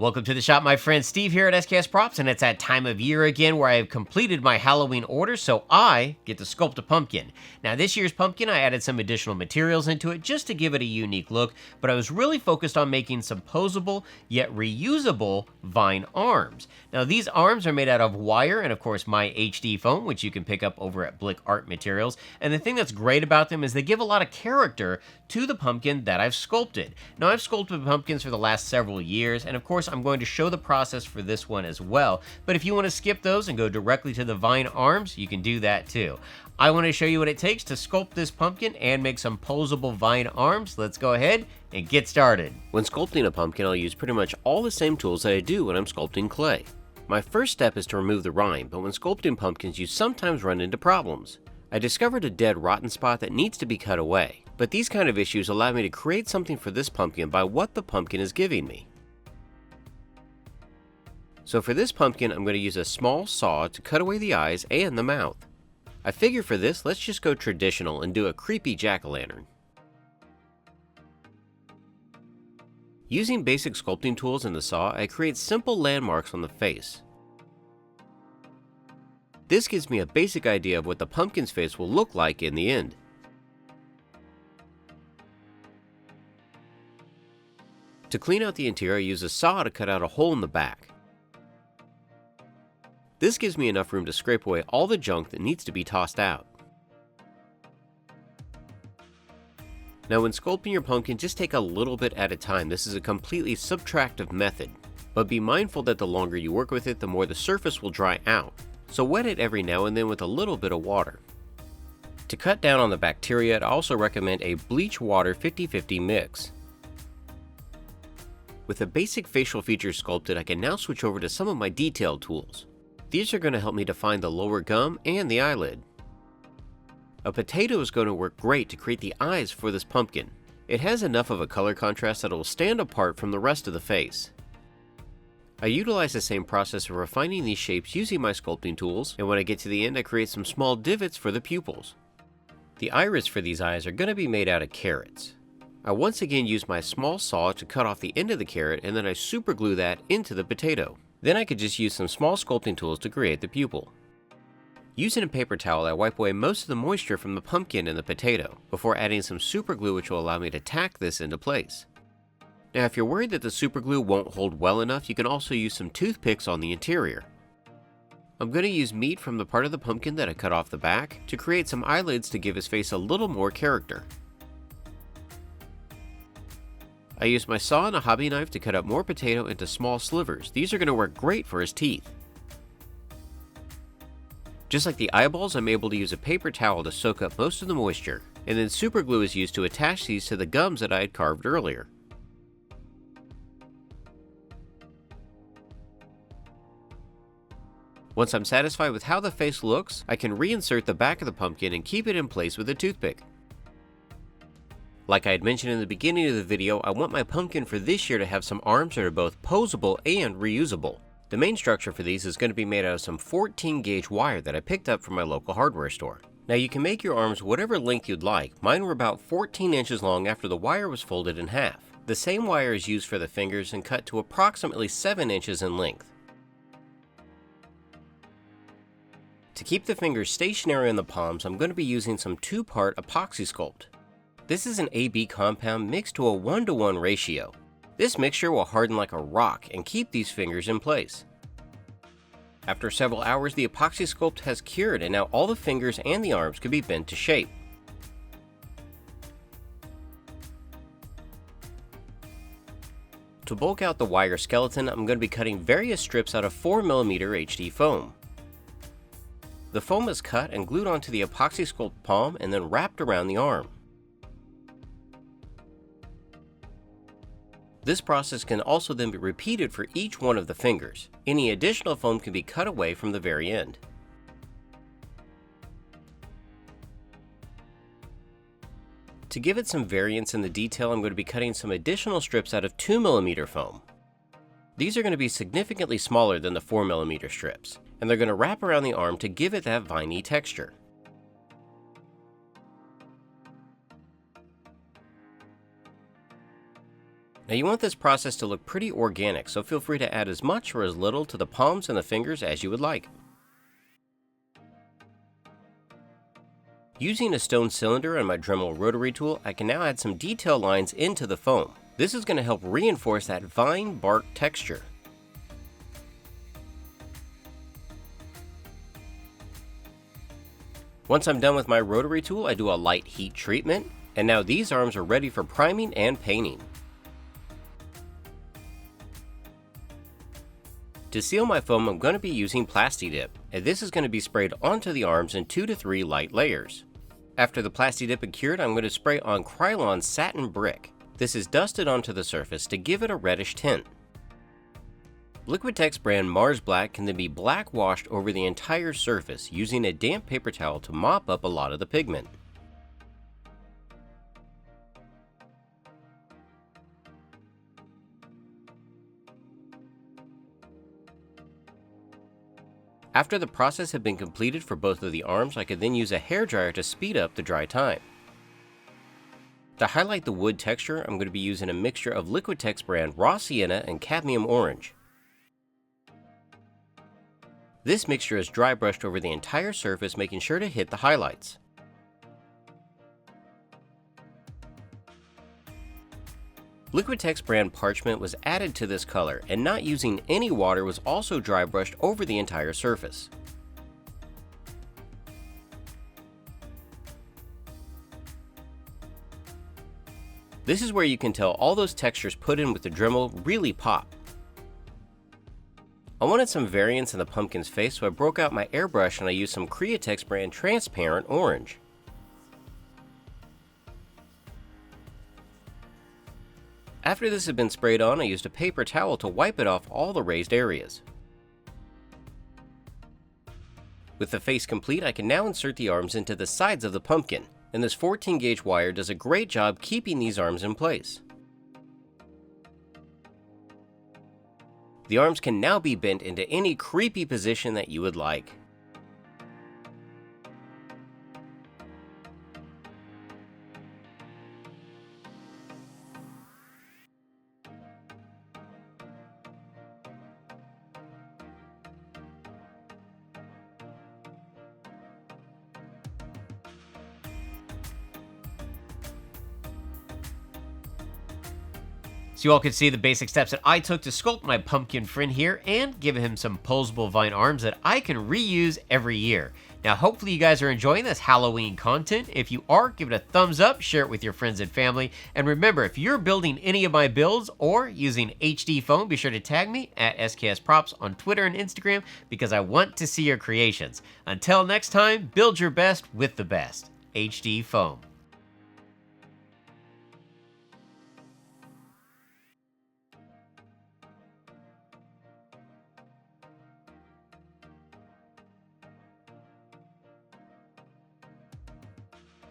Welcome to the shop, my friend Steve here at SKS Props, and it's that time of year again where I have completed my Halloween order, so I get to sculpt a pumpkin. Now this year's pumpkin, I added some additional materials into it just to give it a unique look, but I was really focused on making some posable yet reusable vine arms. Now these arms are made out of wire and of course my HD foam, which you can pick up over at Blick Art Materials, and the thing that's great about them is they give a lot of character to the pumpkin that I've sculpted. Now I've sculpted pumpkins for the last several years, and of course I'm going to show the process for this one as well, but if you want to skip those and go directly to the vine arms, you can do that too. I want to show you what it takes to sculpt this pumpkin and make some posable vine arms. Let's go ahead and get started. When sculpting a pumpkin, I'll use pretty much all the same tools that I do when I'm sculpting clay. My first step is to remove the rind, but when sculpting pumpkins you sometimes run into problems. I discovered a dead rotten spot that needs to be cut away, but these kind of issues allow me to create something for this pumpkin by what the pumpkin is giving me. So for this pumpkin, I'm going to use a small saw to cut away the eyes and the mouth. I figure for this, let's just go traditional and do a creepy jack-o'-lantern. Using basic sculpting tools in the saw, I create simple landmarks on the face. This gives me a basic idea of what the pumpkin's face will look like in the end. To clean out the interior, I use a saw to cut out a hole in the back. This gives me enough room to scrape away all the junk that needs to be tossed out. Now when sculpting your pumpkin, just take a little bit at a time. This is a completely subtractive method, but be mindful that the longer you work with it, the more the surface will dry out. So wet it every now and then with a little bit of water. To cut down on the bacteria, I also recommend a bleach water 50-50 mix. With the basic facial features sculpted, I can now switch over to some of my detailed tools. These are going to help me define the lower gum and the eyelid. A potato is going to work great to create the eyes for this pumpkin. It has enough of a color contrast that it will stand apart from the rest of the face. I utilize the same process of refining these shapes using my sculpting tools, and when I get to the end I create some small divots for the pupils. The iris for these eyes are going to be made out of carrots. I once again use my small saw to cut off the end of the carrot, and then I super glue that into the potato. Then I could just use some small sculpting tools to create the pupil. Using a paper towel, I wipe away most of the moisture from the pumpkin and the potato, before adding some super glue which will allow me to tack this into place. Now if you're worried that the super glue won't hold well enough, you can also use some toothpicks on the interior. I'm going to use meat from the part of the pumpkin that I cut off the back to create some eyelids to give his face a little more character. I used my saw and a hobby knife to cut up more potato into small slivers. These are going to work great for his teeth. Just like the eyeballs, I'm able to use a paper towel to soak up most of the moisture, and then super glue is used to attach these to the gums that I had carved earlier. Once I'm satisfied with how the face looks, I can reinsert the back of the pumpkin and keep it in place with a toothpick. Like I had mentioned in the beginning of the video, I want my pumpkin for this year to have some arms that are both posable and reusable. The main structure for these is going to be made out of some 14 gauge wire that I picked up from my local hardware store. Now you can make your arms whatever length you'd like. Mine were about 14 inches long after the wire was folded in half. The same wire is used for the fingers and cut to approximately 7 inches in length. To keep the fingers stationary on the palms, I'm going to be using some 2-part epoxy sculpt. This is an AB compound mixed to a 1:1 ratio. This mixture will harden like a rock and keep these fingers in place. After several hours, the epoxy sculpt has cured, and now all the fingers and the arms can be bent to shape. To bulk out the wire skeleton, I'm going to be cutting various strips out of 4mm HD foam. The foam is cut and glued onto the epoxy sculpt palm and then wrapped around the arm. This process can also then be repeated for each one of the fingers. Any additional foam can be cut away from the very end. To give it some variance in the detail, I'm going to be cutting some additional strips out of 2mm foam. These are going to be significantly smaller than the 4mm strips, and they're going to wrap around the arm to give it that viney texture. Now you want this process to look pretty organic, so feel free to add as much or as little to the palms and the fingers as you would like. Using a stone cylinder and my Dremel rotary tool, I can now add some detail lines into the foam. This is going to help reinforce that vine bark texture. Once I'm done with my rotary tool, I do a light heat treatment, and now these arms are ready for priming and painting. To seal my foam, I'm going to be using Plasti-Dip, and this is going to be sprayed onto the arms in 2 to 3 light layers. After the Plasti-Dip is cured, I'm going to spray on Krylon Satin Brick. This is dusted onto the surface to give it a reddish tint. Liquitex brand Mars Black can then be black washed over the entire surface using a damp paper towel to mop up a lot of the pigment. After the process had been completed for both of the arms, I could then use a hairdryer to speed up the dry time. To highlight the wood texture, I'm going to be using a mixture of Liquitex brand Raw Sienna and Cadmium Orange. This mixture is dry brushed over the entire surface, making sure to hit the highlights. Liquitex brand Parchment was added to this color, and not using any water was also dry brushed over the entire surface. This is where you can tell all those textures put in with the Dremel really pop. I wanted some variance in the pumpkin's face, so I broke out my airbrush and I used some Createx brand Transparent Orange. After this had been sprayed on, I used a paper towel to wipe it off all the raised areas. With the face complete, I can now insert the arms into the sides of the pumpkin, and this 14 gauge wire does a great job keeping these arms in place. The arms can now be bent into any creepy position that you would like. So you all can see the basic steps that I took to sculpt my pumpkin friend here and give him some posable vine arms that I can reuse every year. Now hopefully you guys are enjoying this Halloween content. If you are, give it a thumbs up, share it with your friends and family, and remember, if you're building any of my builds or using HD foam, be sure to tag me at SKS Props on Twitter and Instagram because I want to see your creations. Until next time, build your best with the best. HD foam.